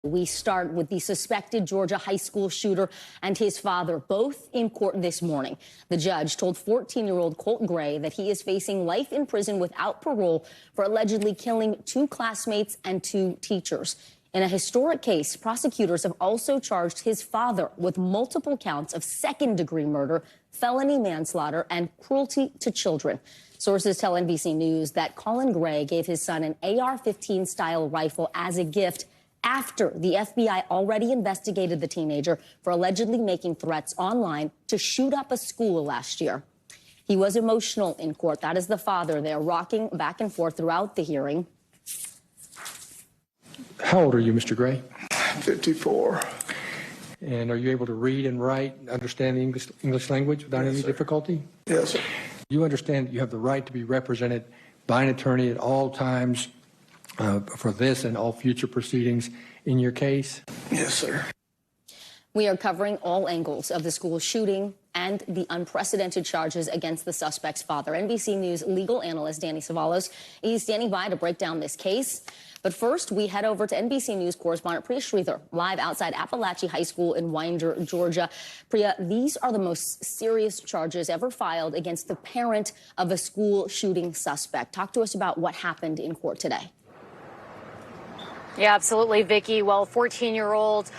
We start with the suspected Georgia high school shooter and his father, both in court this morning. The judge told 14-year-old Colin Gray that he is facing life in prison without parole for allegedly killing 2 classmates and 2 teachers. In a historic case, prosecutors have also charged his father with multiple counts of second-degree murder, felony manslaughter, and cruelty to children. Sources tell NBC News that Colin Gray gave his son an AR-15 style rifle as a gift after the FBI already investigated the teenager for allegedly making threats online to shoot up a school last year. He was emotional in court. That is the father there, rocking back and forth throughout the hearing. How old are you, Mr. Gray? 54. And are you able to read and write, understand the English language without any difficulty? Yes, sir. You understand that you have the right to be represented by an attorney at all times for this and all future proceedings in your case? Yes, sir. We are covering all angles of the school shooting and the unprecedented charges against the suspect's father. NBC News legal analyst Danny Savalos is standing by to break down this case. But first, we head over to NBC News correspondent Priya Sridhar, live outside Appalachia High School in Winder, Georgia. Priya, these are the most serious charges ever filed against the parent of a school shooting suspect. Talk to us about what happened in court today. Yeah, absolutely, Vicki. Well, 14-year-old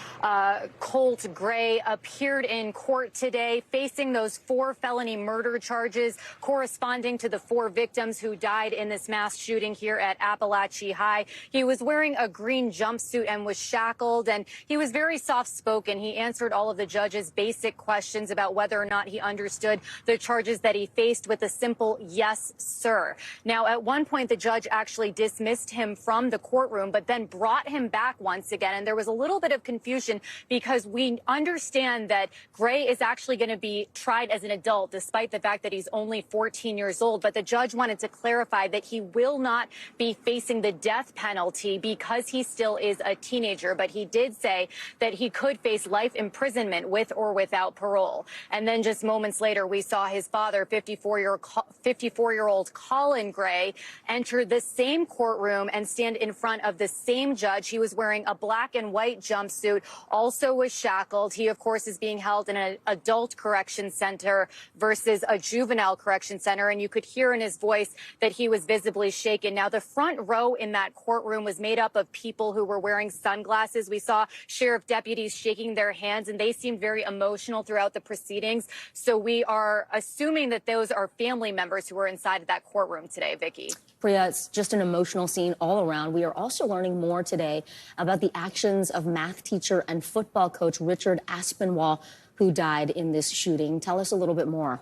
Colt Gray appeared in court today facing those 4 felony murder charges corresponding to the 4 victims who died in this mass shooting here at Appalachia High. He was wearing a green jumpsuit and was shackled, and he was very soft-spoken. He answered all of the judge's basic questions about whether or not he understood the charges that he faced with a simple yes, sir. Now, at one point, the judge actually dismissed him from the courtroom, but then brought him back once again. And there was a little bit of confusion because we understand that Gray is actually going to be tried as an adult, despite the fact that he's only 14 years old. But the judge wanted to clarify that he will not be facing the death penalty because he still is a teenager. But he did say that he could face life imprisonment with or without parole. And then just moments later, we saw his father, 54-year-old Colin Gray, enter the same courtroom and stand in front of the same judge. He was wearing a black and white jumpsuit, also was shackled. He, of course, is being held in an adult correction center versus a juvenile correction center. And you could hear in his voice that he was visibly shaken. Now, the front row in that courtroom was made up of people who were wearing sunglasses. We saw sheriff deputies shaking their hands, and they seemed very emotional throughout the proceedings. So we are assuming that those are family members who were inside of that courtroom today, Vicki. Priya, it's just an emotional scene all around. We are also learning more today about the actions of math teacher and football coach Richard Aspinwall, who died in this shooting. Tell us a little bit more.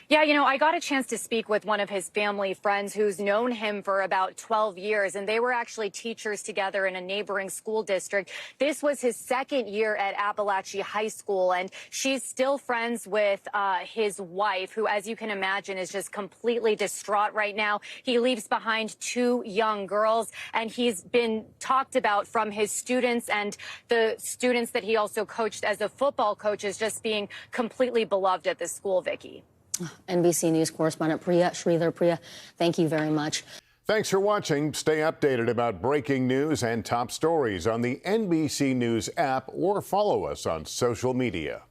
Yeah, you know, I got a chance to speak with one of his family friends who's known him for about 12 years, and they were actually teachers together in a neighboring school district. This was his 2nd year at Appalachia High School, and she's still friends with his wife, who, as you can imagine, is just completely distraught right now. He leaves behind 2 young girls, and he's been talked about from his students and the students that he also coached as a football coach as just being completely beloved at the school, Vicki. NBC News correspondent Priya Sridhar. Priya, thank you very much. Thanks for watching. Stay updated about breaking news and top stories on the NBC News app or follow us on social media.